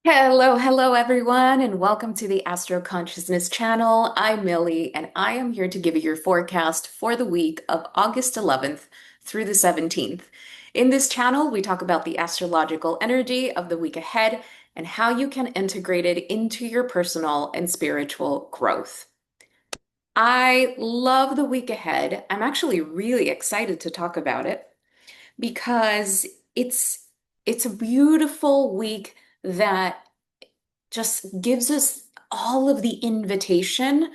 Hello everyone, and welcome to the Astro Consciousness channel. I'm Millie, and I am here to give you your forecast for the week of August 11th through the 17th. In this channel, we talk about the astrological energy of the week ahead and how you can integrate it into your personal and spiritual growth. I love the week ahead. I'm actually really excited to talk about it because it's it's a beautiful week that just gives us all of the invitation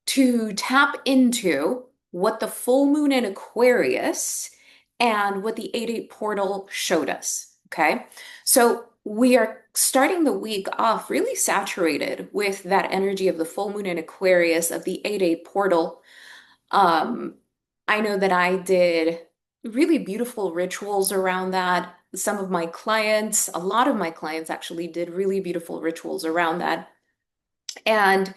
to tap into what the full moon in Aquarius and what the 8-8 portal showed us. Okay. So we are starting the week off really saturated with that energy of the full moon in Aquarius, of the 8-8 portal. um, I know that I did really beautiful rituals around that. Some of my clients, a lot of my clients actually did really beautiful rituals around that. And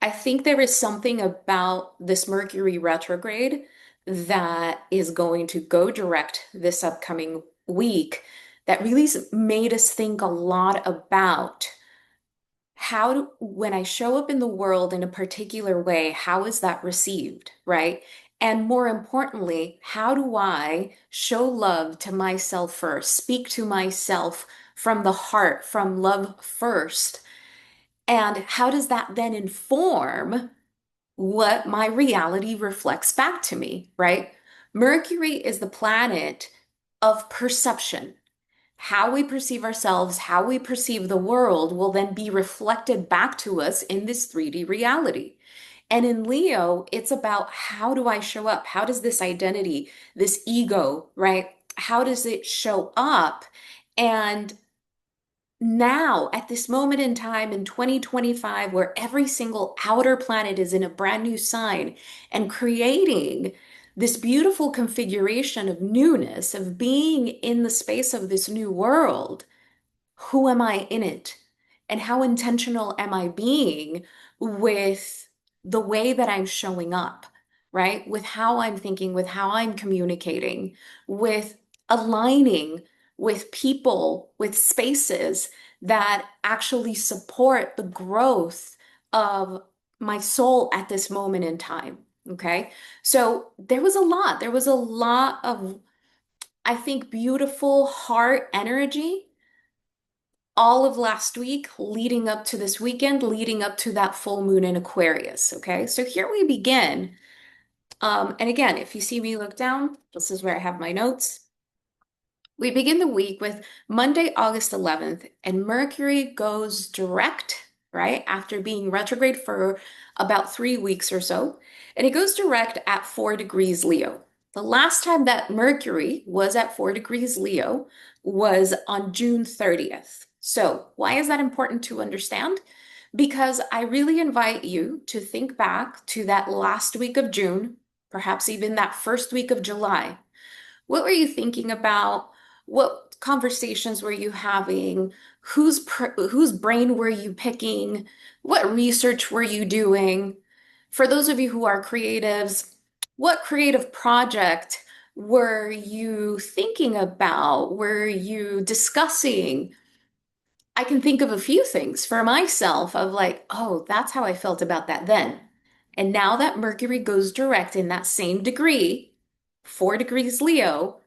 I think there is something about this Mercury retrograde that is going to go direct this upcoming week that really made us think a lot about when I show up in the world in a particular way, how is that received, right? And more importantly, how do I show love to myself first, speak to myself from the heart, from love first? And how does that then inform what my reality reflects back to me, right? Mercury is the planet of perception. How we perceive ourselves, how we perceive the world will then be reflected back to us in this 3D reality. And in Leo, it's about how do I show up? How does this identity, this ego, right? How does it show up? And now, at this moment in time in 2025, where every single outer planet is in a brand new sign and creating this beautiful configuration of newness, of being in the space of this new world, who am I in it? And how intentional am I being with the way that I'm showing up, right? With how I'm thinking, with how I'm communicating, with aligning with people, with spaces that actually support the growth of my soul at this moment in time. Okay. So there was a lot of, I think, beautiful heart energy all of last week, leading up to this weekend, leading up to that full moon in Aquarius. Okay, so here we begin. And again, if you see me look down, this is where I have my notes. We begin the week with Monday, August 11th, and Mercury goes direct, right, after being retrograde for about 3 weeks or so. And it goes direct at 4 degrees Leo. The last time that Mercury was at 4 degrees Leo was on June 30th. So, why is that important to understand? Because I really invite you to think back to that last week of June, perhaps even that first week of July. What were you thinking about? What conversations were you having? Whose brain were you picking? What research were you doing? For those of you who are creatives, what creative project were you thinking about? Were you discussing? I can think of a few things for myself of like, oh, that's how I felt about that then. And now that Mercury goes direct in that same degree, 4 degrees Leo,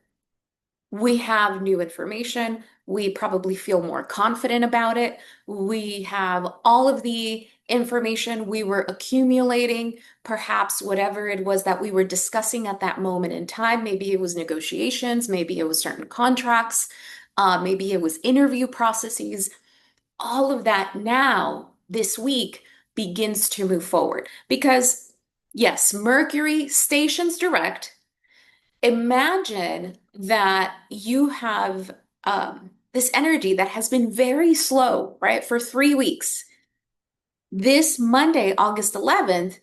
we have new information. We probably feel more confident about it. We have all of the information we were accumulating, perhaps whatever it was that we were discussing at that moment in time. Maybe it was negotiations, maybe it was certain contracts, maybe it was interview processes. All of that now, this week, begins to move forward because, yes, Mercury stations direct. Imagine that you have this energy that has been very slow, right, for 3 weeks. This Monday, August 11th,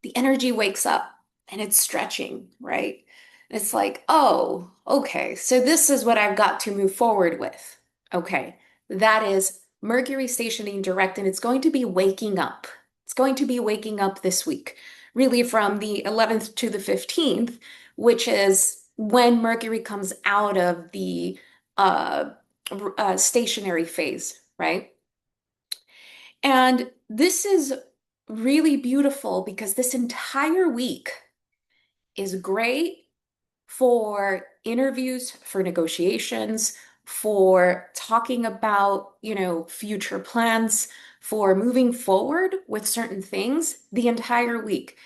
the energy wakes up and it's stretching, right? It's like, oh, okay, so this is what I've got to move forward with. Okay, that is Mercury stationing direct, and it's going to be waking up. It's going to be waking up this week, really from the 11th to the 15th, which is when Mercury comes out of the uh, stationary phase, right? And this is really beautiful because this entire week is great for interviews, for negotiations, for talking about, future plans, for moving forward with certain things the entire week.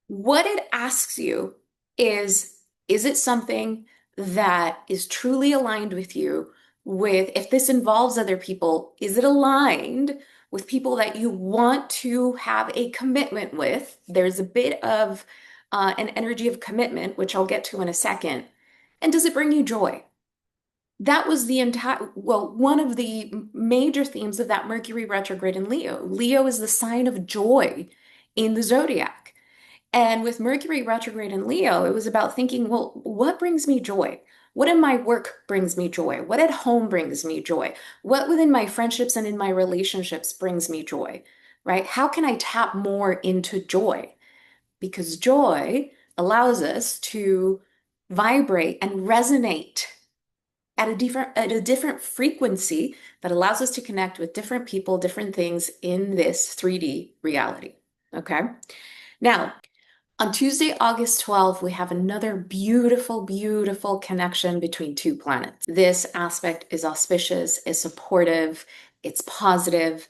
What it asks you is it something that is truly aligned with you? With, if this involves other people, is it aligned with people that you want to have a commitment with? There's a bit of an energy of commitment, which I'll get to in a second. And does it bring you joy? That was the entire, well, one of the major themes of that Mercury retrograde in Leo. Leo is the sign of joy in the zodiac. And with Mercury retrograde in Leo, it was about thinking, well, what brings me joy? What in my work brings me joy? What at home brings me joy? What within my friendships and in my relationships brings me joy, right? How can I tap more into joy? Because joy allows us to vibrate and resonate at a different frequency that allows us to connect with different people, different things in this 3D reality. Okay? Now, on Tuesday, August 12th, we have another beautiful, beautiful connection between two planets. This aspect is auspicious, is supportive, it's positive,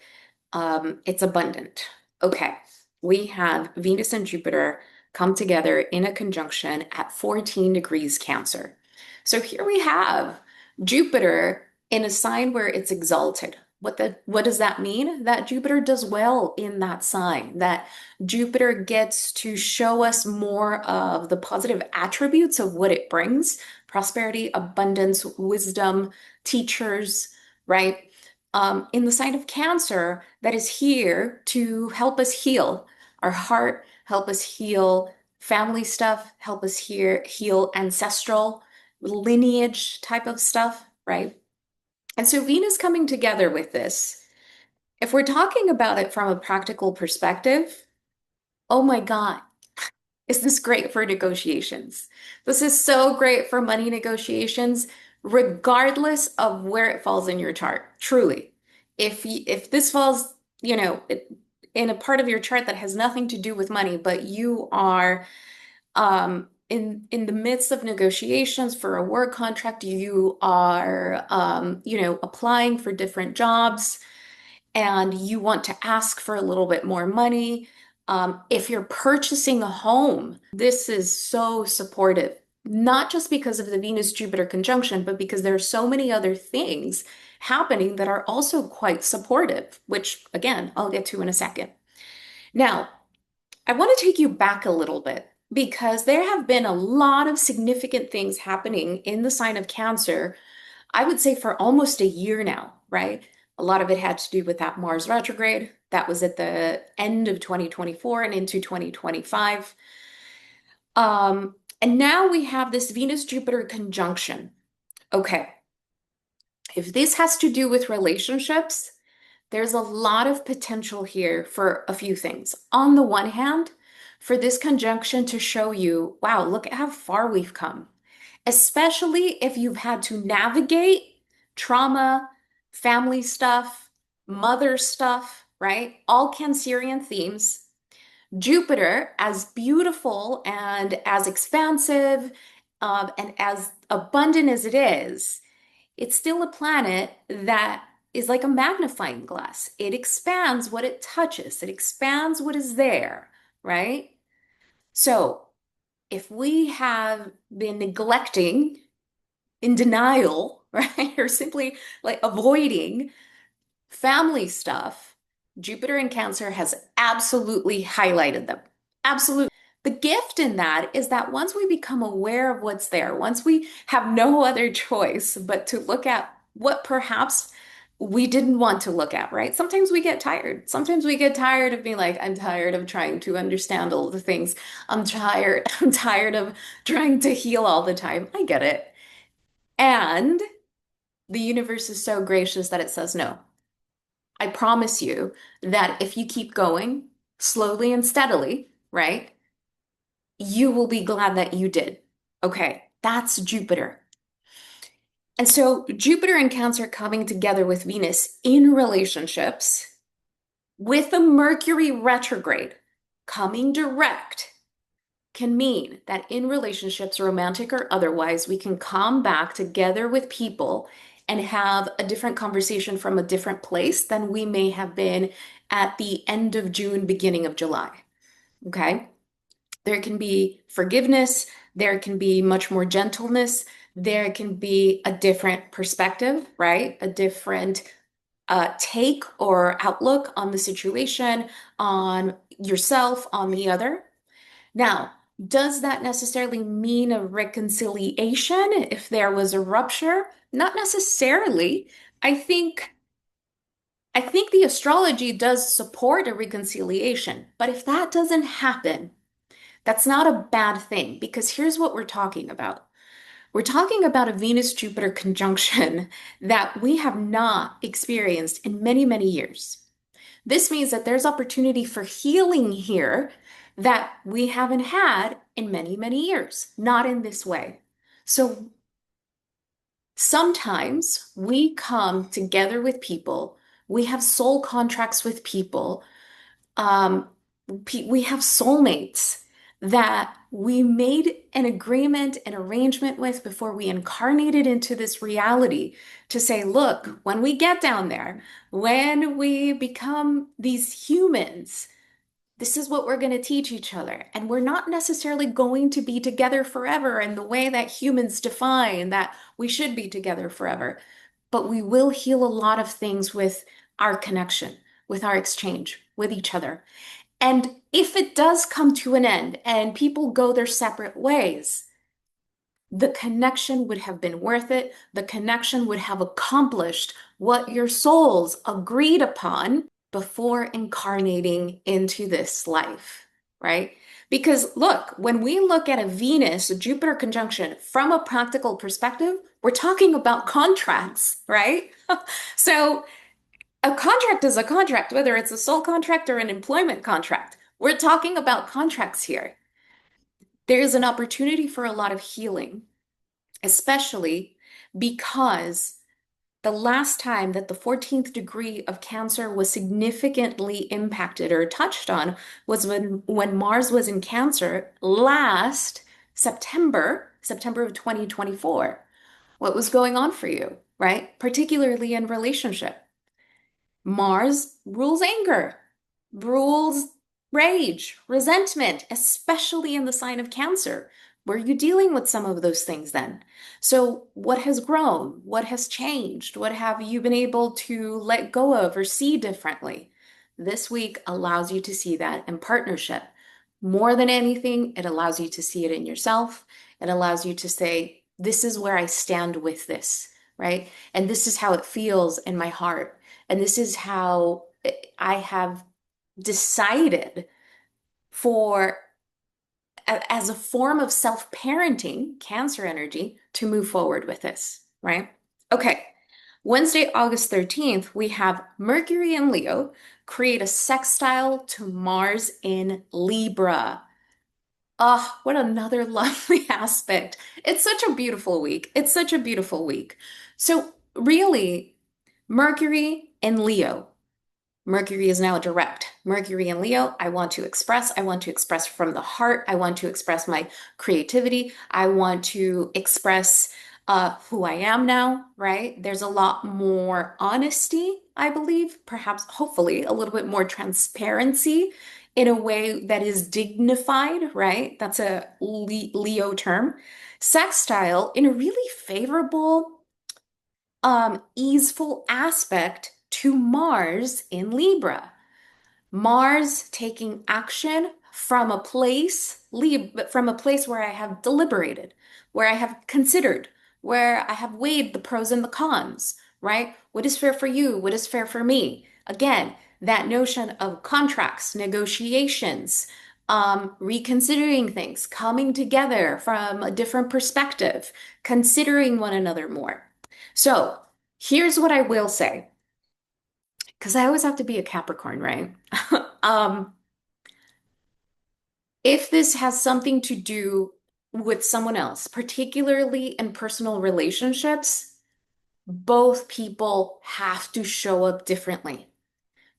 it's abundant. Okay, we have Venus and Jupiter come together in a conjunction at 14 degrees Cancer. So here we have Jupiter in a sign where it's exalted. What does that mean? That Jupiter does well in that sign, that Jupiter gets to show us more of the positive attributes of what it brings: prosperity, abundance, wisdom, teachers, right? In the sign of Cancer, that is here to help us heal our heart, help us heal family stuff, help us heal ancestral lineage type of stuff, right? And so Venus coming together with this, if we're talking about it from a practical perspective, oh my God, is this great for negotiations? This is so great for money negotiations, regardless of where it falls in your chart. Truly, if this falls, in a part of your chart that has nothing to do with money, but you are in the midst of negotiations for a work contract, you are applying for different jobs and you want to ask for a little bit more money. If you're purchasing a home, this is so supportive, not just because of the Venus-Jupiter conjunction, but because there are so many other things happening that are also quite supportive, which again, I'll get to in a second. Now, I want to take you back a little bit because there have been a lot of significant things happening in the sign of Cancer, I would say for almost a year now, right? A lot of it had to do with that Mars retrograde. That was at the end of 2024 and into 2025. And now we have this Venus-Jupiter conjunction. Okay, if this has to do with relationships, there's a lot of potential here for a few things. On the one hand, for this conjunction to show you, wow, look at how far we've come, especially if you've had to navigate trauma, family stuff, mother stuff, right? All Cancerian themes. Jupiter, as beautiful and as expansive and as abundant as it is, it's still a planet that is like a magnifying glass. It expands what it touches, it expands what is there, right? So if we have been neglecting, in denial, right, or simply like avoiding family stuff, Jupiter in Cancer has absolutely highlighted them. Absolutely. The gift in that is that once we become aware of what's there, once we have no other choice but to look at what perhaps we didn't want to look at, right? Sometimes we get tired. Sometimes we get tired of being like, I'm tired of trying to understand all the things. I'm tired. I'm tired of trying to heal all the time. I get it. And the universe is so gracious that it says no. I promise you that if you keep going slowly and steadily, right, you will be glad that you did. Okay, that's Jupiter. And so Jupiter and Cancer coming together with Venus in relationships with a Mercury retrograde coming direct can mean that in relationships, romantic or otherwise, we can come back together with people and have a different conversation from a different place than we may have been at the end of June, beginning of July. Okay? There can be forgiveness, there can be much more gentleness, there can be a different perspective, right? A different take or outlook on the situation, on yourself, on the other. Now, does that necessarily mean a reconciliation if there was a rupture? Not necessarily. I think I think the astrology does support a reconciliation, but if that doesn't happen, that's not a bad thing because here's what we're talking about. We're talking about a Venus-Jupiter conjunction that we have not experienced in many, many years. This means that there's opportunity for healing here that we haven't had in many, many years, not in this way. So sometimes we come together with people, we have soul contracts with people, um, we have soulmates that we made an agreement, an arrangement with before we incarnated into this reality to say, look, when we get down there, when we become these humans, this is what we're going to teach each other. And we're not necessarily going to be together forever in the way that humans define that we should be together forever. But we will heal a lot of things with our connection, with our exchange with each other. And if it does come to an end and people go their separate ways, the connection would have been worth it. The connection would have accomplished what your souls agreed upon before incarnating into this life, right? Because look, when we look at a Venus, a Jupiter conjunction from a practical perspective, we're talking about contracts, right? So a contract is a contract, whether it's a soul contract or an employment contract. We're talking about contracts here. There is an opportunity for a lot of healing, especially because the last time that the 14th degree of Cancer was significantly impacted or touched on was when Mars was in Cancer last September, September of 2024. What was going on for you, right? Particularly in relationship. Mars rules anger, rules rage, resentment, especially in the sign of Cancer. Were you dealing with some of those things then? So, what has grown? What has changed? What have you been able to let go of or see differently? This week allows you to see that in partnership. More than anything, it allows you to see it in yourself. It allows you to say, this is where I stand with this, right? And this is how it feels in my heart. And this is how I have decided for as a form of self-parenting, Cancer energy, to move forward with this, right? Okay. Wednesday, August 13th, we have Mercury in Leo create a sextile to Mars in Libra. Ah, what another lovely aspect. It's such a beautiful week. It's such a beautiful week. So, really, Mercury in Leo. Mercury is now direct. Mercury in Leo, I want to express. I want to express from the heart. I want to express my creativity. I want to express who I am now, right? There's a lot more honesty, I believe, perhaps, hopefully, a little bit more transparency in a way that is dignified, right? That's a Leo term. Sextile in a really favorable easeful aspect to Mars in Libra. Mars taking action from a place, from a place where I have deliberated, where I have considered, where I have weighed the pros and the cons, right? What is fair for you? What is fair for me? Again, that notion of contracts, negotiations, reconsidering things, coming together from a different perspective, considering one another more. So here's what I will say, because I always have to be a Capricorn, right? Um, if this has something to do with someone else, particularly in personal relationships, Both people have to show up differently.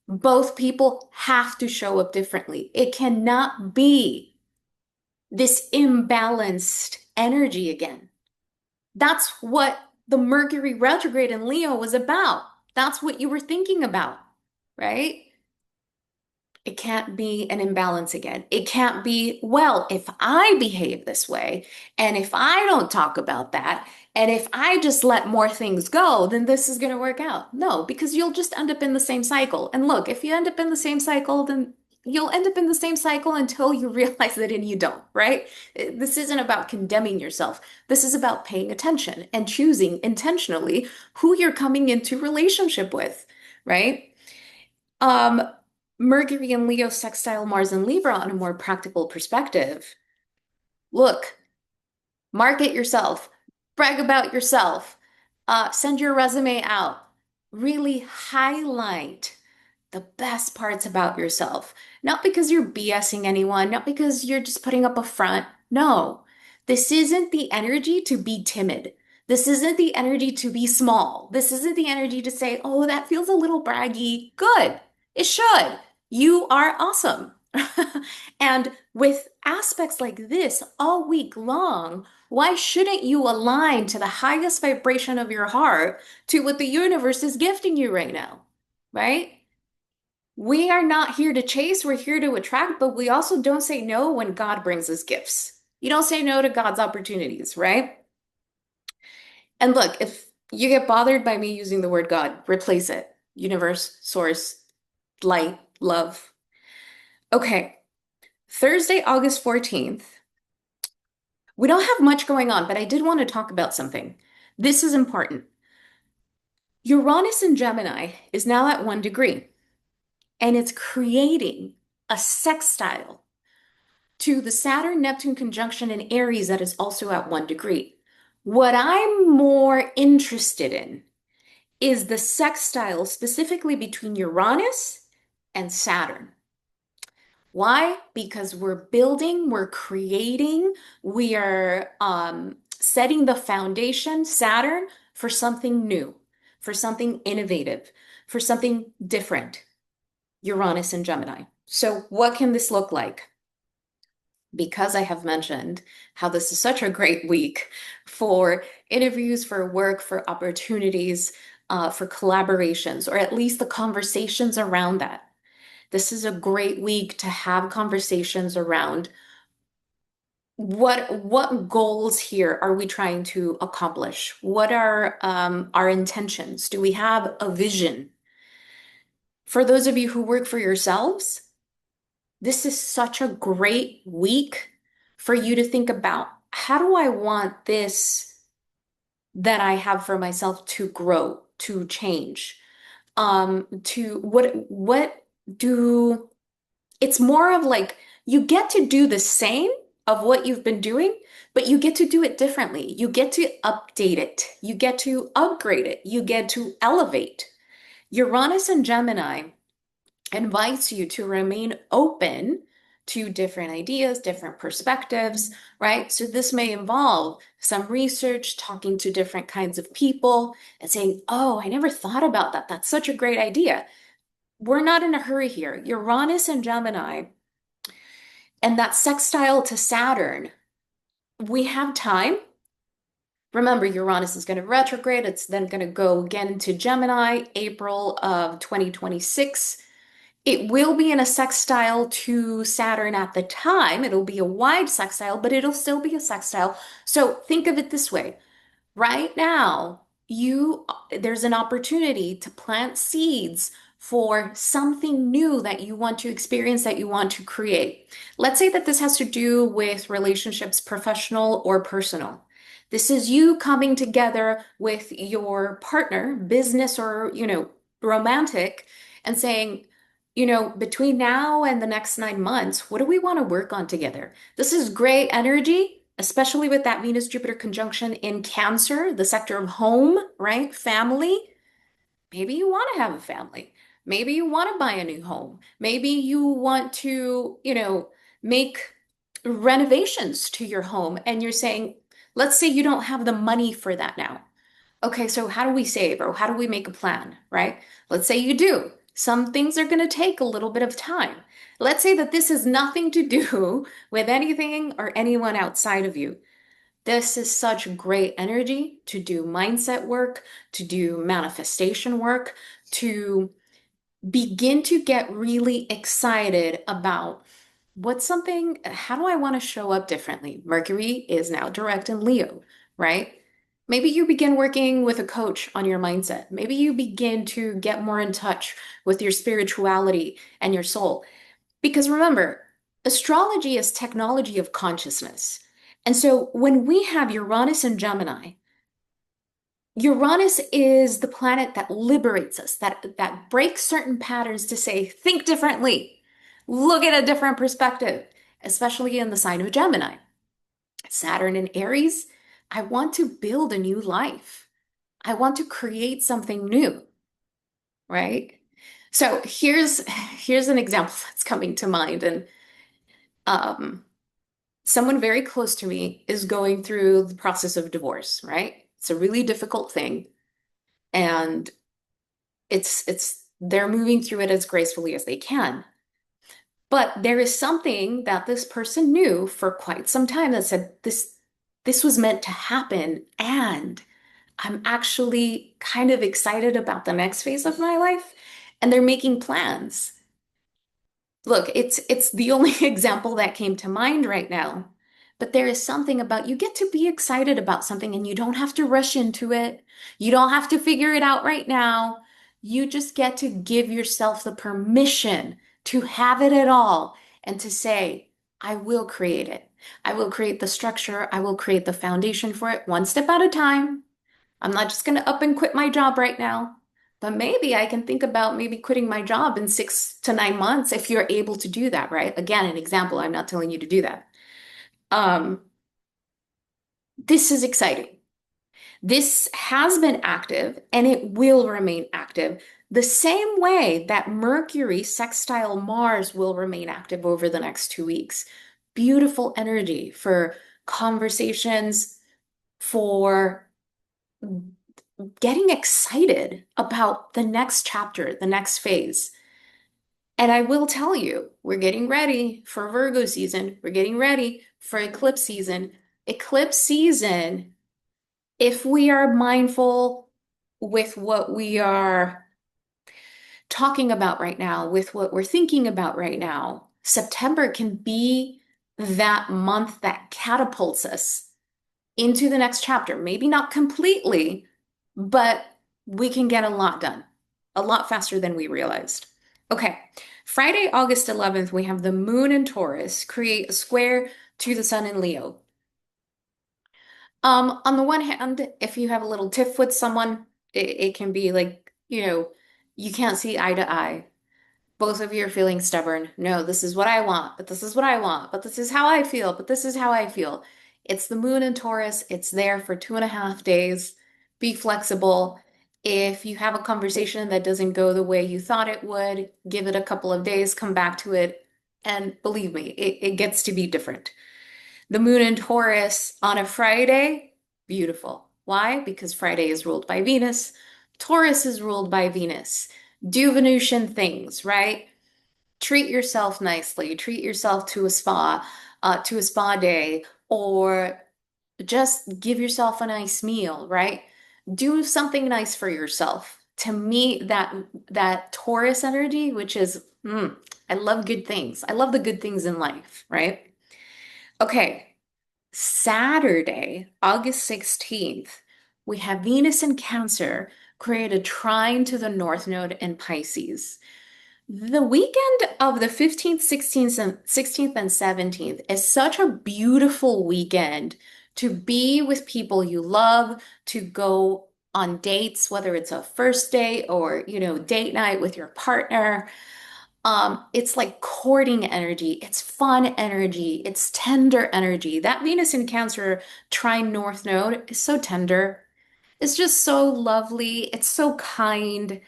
Both people have to show up differently. It cannot be this imbalanced energy again. That's what the Mercury retrograde in Leo was about. That's what you were thinking about, right? It can't be an imbalance again. It can't be, well, if I behave this way, and if I don't talk about that, and if I just let more things go, then this is going to work out. No, because you'll just end up in the same cycle. And look, if you end up in the same cycle, then you'll end up in the same cycle until you realize that and you don't, right? This isn't about condemning yourself. This is about paying attention and choosing intentionally who you're coming into relationship with, right? Um, Mercury and Leo sextile Mars and Libra on a more practical perspective. Look, market yourself, brag about yourself, send your resume out, really highlight the best parts about yourself. Not because you're BSing anyone, not because you're just putting up a front. No, this isn't the energy to be timid. This isn't the energy to be small. This isn't the energy to say, oh, that feels a little braggy. Good. It should. You are awesome. And with aspects like this all week long, why shouldn't you align to the highest vibration of your heart to what the universe is gifting you right now? Right? We are not here to chase, we're here to attract, but we also don't say no when God brings us gifts. You don't say no to God's opportunities, right? And look, if you get bothered by me using the word God, replace it. Universe, source, light, love. Okay, Thursday, August 14th. We don't have much going on, but I did want to talk about something. This is important. Uranus in Gemini is now at 1 degree, and it's creating a sextile to the Saturn Neptune conjunction in Aries that is also at 1 degree. What I'm more interested in is the sextile specifically between Uranus and Saturn. Why? Because we're building, we're creating, we are setting the foundation, Saturn, for something new, for something innovative, for something different. Uranus and Gemini. So, what can this look like? Because I have mentioned how this is such a great week for interviews, for work, for opportunities, for collaborations, or at least the conversations around that. This is a great week to have conversations around what goals here are we trying to accomplish? What are our intentions? Do we have a vision? For those of you who work for yourselves, this is such a great week for you to think about how do I want this that I have for myself to grow, to change? To what do it's more of like you get to do the same of what you've been doing, but you get to do it differently. You get to update it. You get to upgrade it. You get to elevate. Uranus and Gemini invites you to remain open to different ideas, different perspectives, right? So this may involve some research, talking to different kinds of people and saying, oh, I never thought about that. That's such a great idea. We're not in a hurry here. Uranus and Gemini and that sextile to Saturn, we have time. Remember, Uranus is going to retrograde. It's then going to go again into Gemini, April of 2026. It will be in a sextile to Saturn at the time. It'll be a wide sextile, but it'll still be a sextile. So think of it this way. Right now, there's an opportunity to plant seeds for something new that you want to experience, that you want to create. Let's say that this has to do with relationships, professional or personal. This is you coming together with your partner, business or, romantic, and saying, between now and the next 9 months, what do we want to work on together? This is great energy, especially with that Venus-Jupiter conjunction in Cancer, the sector of home, right? Family. Maybe you want to have a family. Maybe you want to buy a new home. Maybe you want to, make renovations to your home and you're saying, let's say you don't have the money for that now. Okay, so how do we save or how do we make a plan, right? Let's say you do. Some things are going to take a little bit of time. Let's say that this has nothing to do with anything or anyone outside of you. This is such great energy to do mindset work, to do manifestation work, to begin to get really excited about how do I want to show up differently? Mercury is now direct in Leo, right? Maybe you begin working with a coach on your mindset. Maybe you begin to get more in touch with your spirituality and your soul. Because remember, astrology is technology of consciousness. And so when we have Uranus and Gemini, Uranus is the planet that liberates us, that breaks certain patterns to say, think differently, look at a different perspective, especially in the sign of Gemini. Saturn in Aries, I want to build a new life. I want to create something new, right? So here's an example that's coming to mind, and um, someone very close to me is going through the process of divorce, right? It's a really difficult thing, and it's they're moving through it as gracefully as they can. But there is something that this person knew for quite some time that said this was meant to happen, and I'm actually kind of excited about the next phase of my life, and they're making plans. Look, it's the only example that came to mind right now. But there is something about you get to be excited about something and you don't have to rush into it. You don't have to figure it out right now. You just get to give yourself the permission to have it at all and to say, I will create it. I will create the structure. I will create the foundation for it one step at a time. I'm not just going to up and quit my job right now, but maybe I can think about maybe quitting my job in 6 to 9 months if you're able to do that, right? Again, an example, I'm not telling you to do that. Um, this is exciting. This has been active and it will remain active the same way that Mercury sextile Mars will remain active over the next 2 weeks. Beautiful energy for conversations, for getting excited about the next chapter, the next phase. And I will tell you, we're getting ready for Virgo season. We're getting ready for eclipse season. Eclipse season, if we are mindful with what we are talking about right now, with what we're thinking about right now, September can be that month that catapults us into the next chapter. Maybe not completely, but we can get a lot done, a lot faster than we realized. Okay, Friday, August 11th, we have the moon in Taurus create a square to the sun in Leo. On the one hand, if you have a little tiff with someone, it can be like, you can't see eye to eye. Both of you are feeling stubborn. No, this is what I want, but this is what I want, but this is how I feel, but this is how I feel. It's the moon in Taurus. It's there for 2.5 days. Be flexible. If you have a conversation that doesn't go the way you thought it would, give it a couple of days, come back to it. And believe me, it gets to be different. The moon in Taurus on a Friday, beautiful. Why? Because Friday is ruled by Venus. Taurus is ruled by Venus. Do Venusian things, right? Treat yourself nicely. Treat yourself to a spa day, or just give yourself a nice meal, right? Do something nice for yourself. To me, that Taurus energy, which is, I love good things. I love the good things in life, right? Okay, Saturday, August 16th, we have Venus in Cancer create a trine to the North Node in Pisces. The weekend of the 15th, 16th, and 17th is such a beautiful weekend to be with people you love, to go on dates, whether it's a first date or, date night with your partner. It's like courting energy, it's fun energy, it's tender energy. That Venus in Cancer trine North Node is so tender. It's just so lovely. It's so kind.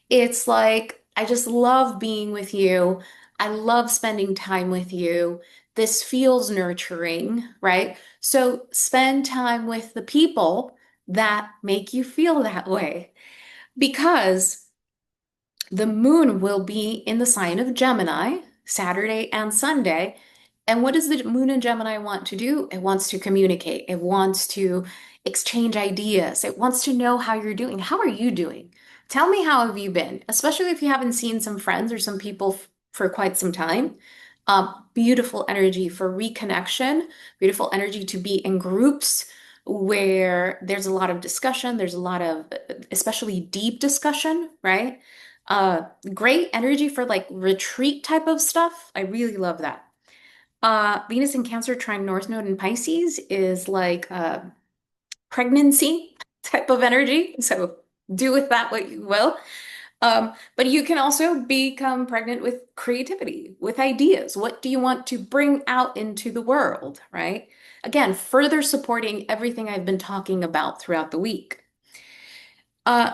It's like, I just love being with you. I love spending time with you. This feels nurturing, right? So spend time with the people that make you feel that way. Because the moon will be in the sign of Gemini Saturday and Sunday. And what does the moon in Gemini want to do? It wants to communicate. It wants to exchange ideas. It wants to know how you're doing. How are you doing? Tell me, how have you been? Especially if you haven't seen some friends or some people for quite some time. Beautiful energy for reconnection, beautiful energy to be in groups where there's a lot of discussion, there's a lot of, especially deep discussion, right? Great energy for like retreat type of stuff. I really love that. Venus in Cancer trine North Node in Pisces is like pregnancy type of energy. So do with that what you will. But you can also become pregnant with creativity, with ideas. What do you want to bring out into the world, right? Again, further supporting everything I've been talking about throughout the week.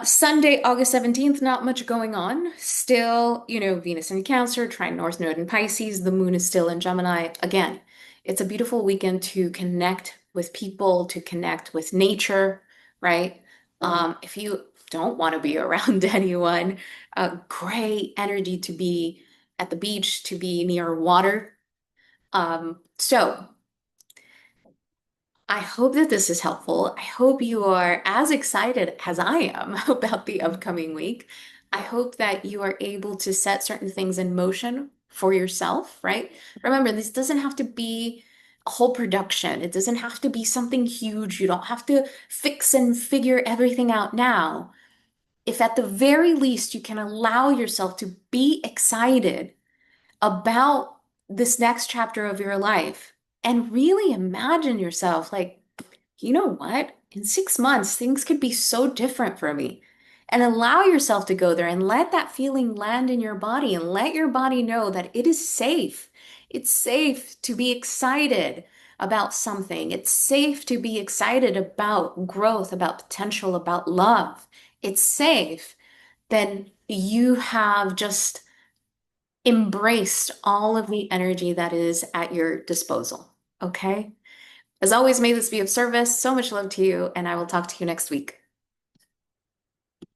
Sunday, August 17th, not much going on. Still, Venus in Cancer, trine North Node in Pisces. The moon is still in Gemini. Again, it's a beautiful weekend to connect with people, to connect with nature, right? If you don't want to be around anyone, great energy to be at the beach, to be near water. So I hope that this is helpful. I hope you are as excited as I am about the upcoming week. I hope that you are able to set certain things in motion for yourself, right? Remember, this doesn't have to be a whole production. It doesn't have to be something huge. You don't have to fix and figure everything out now. If at the very least you can allow yourself to be excited about this next chapter of your life and really imagine yourself like, you know what? In 6 months, things could be so different for me. And allow yourself to go there and let that feeling land in your body and let your body know that it is safe. It's safe to be excited about something. It's safe to be excited about growth, about potential, about love. It's safe. Then you have just embraced all of the energy that is at your disposal. Okay? As always, may this be of service. So much love to you, and I will talk to you next week.